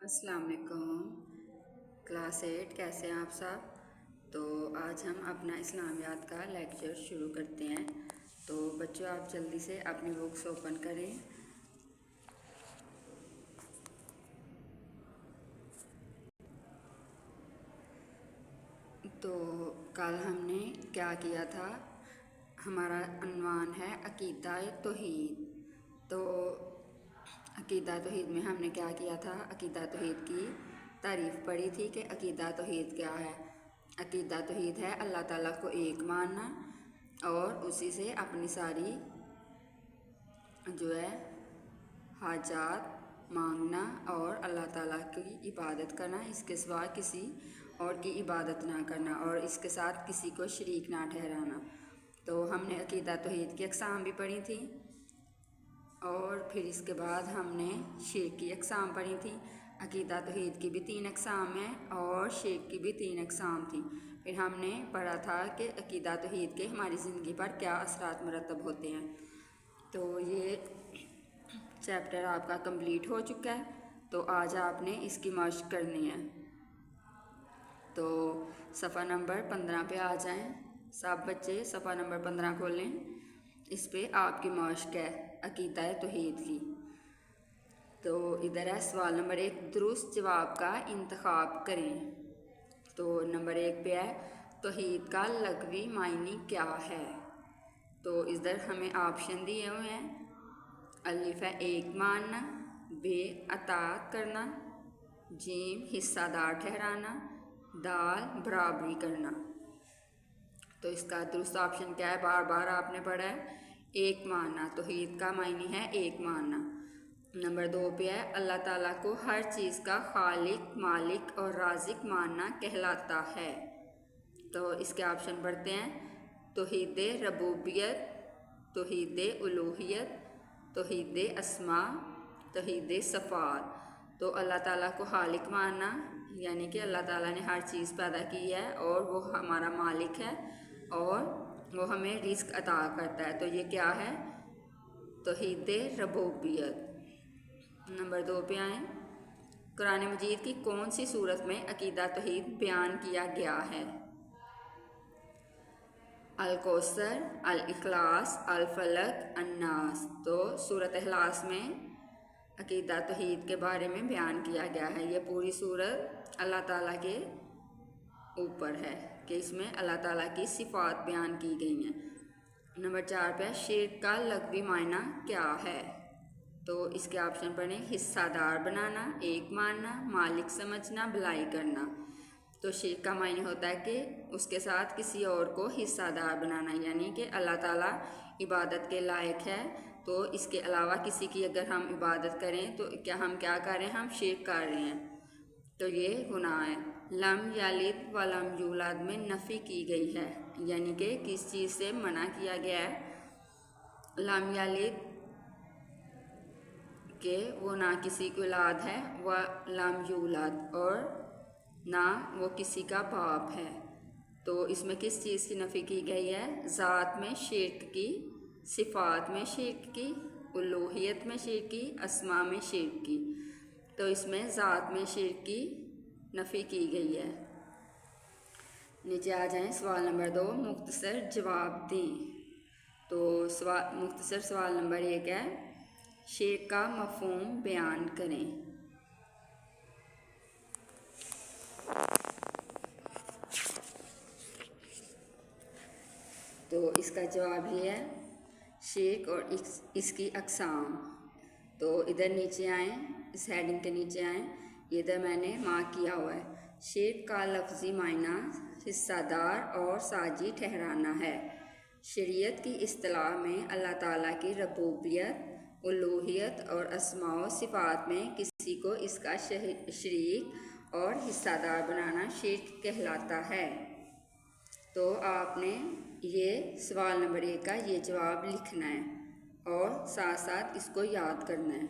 السلام علیکم کلاس 8 کیسے ہیں آپ سب؟ تو آج ہم اپنا اسلامیات کا لیکچر شروع کرتے ہیں۔ تو بچوں آپ جلدی سے اپنی بکس اوپن کریں۔ تو کل ہم نے کیا کیا تھا؟ ہمارا عنوان ہے عقیدہ توحید۔ تو عقیدہ توحید میں ہم نے کیا کیا تھا؟ عقیدہ توحید کی تعریف پڑھی تھی کہ عقیدہ توحید کیا ہے۔ عقیدہ توحید ہے اللہ تعالیٰ کو ایک ماننا اور اسی سے اپنی ساری حاجات مانگنا اور اللہ تعالیٰ کی عبادت کرنا، اس کے سوا کسی اور کی عبادت نہ کرنا اور اس کے ساتھ کسی کو شریک نہ ٹھہرانا۔ تو ہم نے عقیدہ توحید کی اقسام بھی پڑھی تھی اور پھر اس کے بعد ہم نے شرک کی اقسام پڑھی تھی۔ عقیدہ توحید کی بھی 3 اقسام ہیں اور شرک کی بھی 3 اقسام تھیں۔ پھر ہم نے پڑھا تھا کہ عقیدہ توحید کے ہماری زندگی پر کیا اثرات مرتب ہوتے ہیں۔ تو یہ چیپٹر آپ کا کمپلیٹ ہو چکا ہے، تو آج آپ نے اس کی مشق کرنی ہے۔ تو صفحہ نمبر 15 پہ آ جائیں، سب بچے صفحہ نمبر 15 کھولیں۔ اس پہ آپ کی مشق ہے عقیدہ توحید کی۔ تو ادھر ہے سوال نمبر 1، درست جواب کا انتخاب کریں۔ تو نمبر 1 پہ ہے توحید کا لغوی معنی کیا ہے؟ تو ادھر ہمیں آپشن دیے ہوئے ہیں۔ الف ہے ایک ماننا، ب اطاعت کرنا، جیم حصہ دار ٹھہرانا، دال برابری کرنا۔ تو اس کا درست آپشن کیا ہے؟ بار بار آپ نے پڑھا ہے ایک ماننا۔ توحید کا معنی ہے ایک ماننا۔ نمبر 2 پہ ہے اللہ تعالیٰ کو ہر چیز کا خالق، مالک اور رازق ماننا کہلاتا ہے۔ تو اس کے آپشن پڑھتے ہیں، توحید ربوبیت، توحید الوہیت، توحید اسماء، توحید صفات۔ تو اللہ تعالیٰ کو خالق ماننا یعنی کہ اللہ تعالیٰ نے ہر چیز پیدا کی ہے اور وہ ہمارا مالک ہے اور وہ ہمیں رزق عطا کرتا ہے۔ تو یہ کیا ہے؟ توحید ربوبیت۔ نمبر 2 پہ آئیں، قرآن مجید کی کون سی صورت میں عقیدہ توحید بیان کیا گیا ہے؟ الکوثر، الاخلاص، الفلق، الناس۔ تو سورۃ اخلاص میں عقیدہ توحید کے بارے میں بیان کیا گیا ہے۔ یہ پوری سورت اللہ تعالیٰ کے اوپر ہے کہ اس میں اللہ تعالیٰ کی صفات بیان کی گئی ہیں۔ نمبر 4 پہ شرک کا لغوی معنی کیا ہے؟ تو اس کے آپشن پڑھیں، حصہ دار بنانا، ایک ماننا، مالک سمجھنا، بھلائی کرنا۔ تو شرک کا معنی ہوتا ہے کہ اس کے ساتھ کسی اور کو حصہ دار بنانا، یعنی کہ اللہ تعالیٰ عبادت کے لائق ہے تو اس کے علاوہ کسی کی اگر ہم عبادت کریں تو ہم کیا کر رہے ہیں؟ ہم شرک کر رہے ہیں، تو یہ گناہ ہے۔ لم یلد ولم یولد میں نفی کی گئی ہے، یعنی کہ کس چیز سے منع کیا گیا ہے؟ لم یلد کہ وہ نہ کسی کی اولاد ہے، ولم یولد اور نہ وہ کسی کا باپ ہے۔ تو اس میں کس چیز کی نفی کی گئی ہے؟ ذات میں شرک کی، صفات میں شرک کی، الوہیت میں شرک کی، اسماء میں شرک کی۔ تو اس میں ذات میں شرک کی نفی کی گئی ہے۔ نیچے آ جائیں، سوال نمبر 2، مختصر جواب دیں۔ تو مختصر سوال نمبر 1 ہے، شرک کا مفہوم بیان کریں۔ تو اس کا جواب یہ ہے شرک اور اس کی اقسام۔ تو ادھر نیچے آئیں، اس ہیڈنگ کے نیچے آئیں، یہ ادھر میں نے مارک کیا ہوا ہے۔ شرک کا لفظی معنی حصہ دار اور ساجی ٹھہرانا ہے۔ شریعت کی اصطلاح میں اللہ تعالیٰ کی ربوبیت، الوہیت اور اسماء و صفات میں کسی کو اس کا شریک اور حصہ دار بنانا شرک کہلاتا ہے۔ تو آپ نے یہ سوال نمبر 1 کا یہ جواب لکھنا ہے اور ساتھ ساتھ اس کو یاد کرنا ہے۔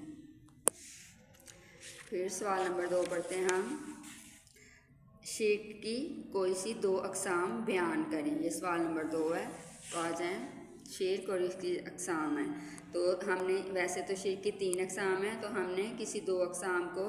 پھر سوال نمبر 2 پڑھتے ہیں ہم، شرک کی کوئی سی 2 اقسام بیان کریں۔ یہ سوال نمبر 2 ہے، تو آ جائیں، شرک اور اس کی اقسام ہیں۔ تو ہم نے ویسے تو شرک کی 3 اقسام ہیں، تو ہم نے کسی 2 اقسام کو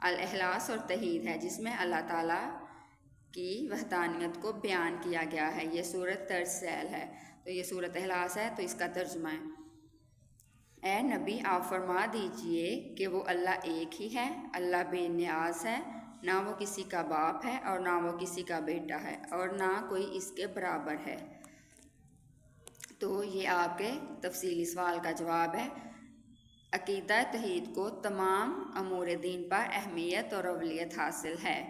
الاخلاص اور توحید ہے، جس میں اللہ تعالیٰ کی وحدانیت کو بیان کیا گیا ہے۔ یہ سورۃ طرز ذیل ہے، تو یہ سورۃ اخلاص ہے، تو اس کا ترجمہ ہے: اے نبی آپ فرما دیجئے کہ وہ اللہ ایک ہی ہے، اللہ بے نیاز ہے، نہ وہ کسی کا باپ ہے اور نہ وہ کسی کا بیٹا ہے اور نہ کوئی اس کے برابر ہے۔ تو یہ آپ کے تفصیلی سوال کا جواب ہے۔ عقیدہ توحید کو تمام امور دین پر اہمیت اور اولویت حاصل ہے۔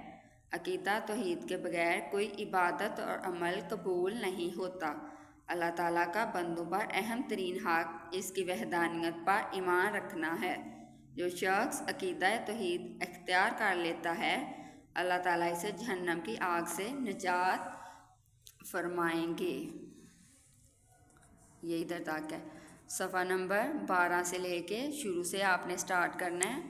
عقیدہ توحید کے بغیر کوئی عبادت اور عمل قبول نہیں ہوتا۔ اللہ تعالیٰ کا بندوں پر اہم ترین حق اس کی وحدانیت پر ایمان رکھنا ہے۔ جو شخص عقیدہ توحید اختیار کر لیتا ہے، اللہ تعالیٰ اسے جہنم کی آگ سے نجات فرمائیں گے۔ یہ ادھر تک ہے، صفحہ نمبر 12 سے لے کے شروع سے آپ نے سٹارٹ کرنا ہے۔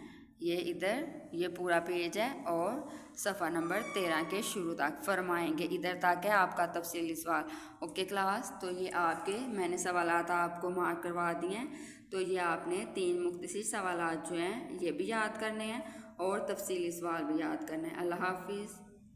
یہ ادھر یہ پورا پیج ہے اور صفحہ نمبر 13 کے شروع تک فرمائیں گے، ادھر تک ہے آپ کا تفصیلی سوال۔ اوکے کلاس، تو یہ آپ کے میں نے سوالات آپ کو مارک کروا دیے ہیں، تو یہ آپ نے 3 مختصر سوالات جو ہیں یہ بھی یاد کرنے ہیں اور تفصیلی سوال بھی یاد کرنے ہیں۔ اللہ حافظ۔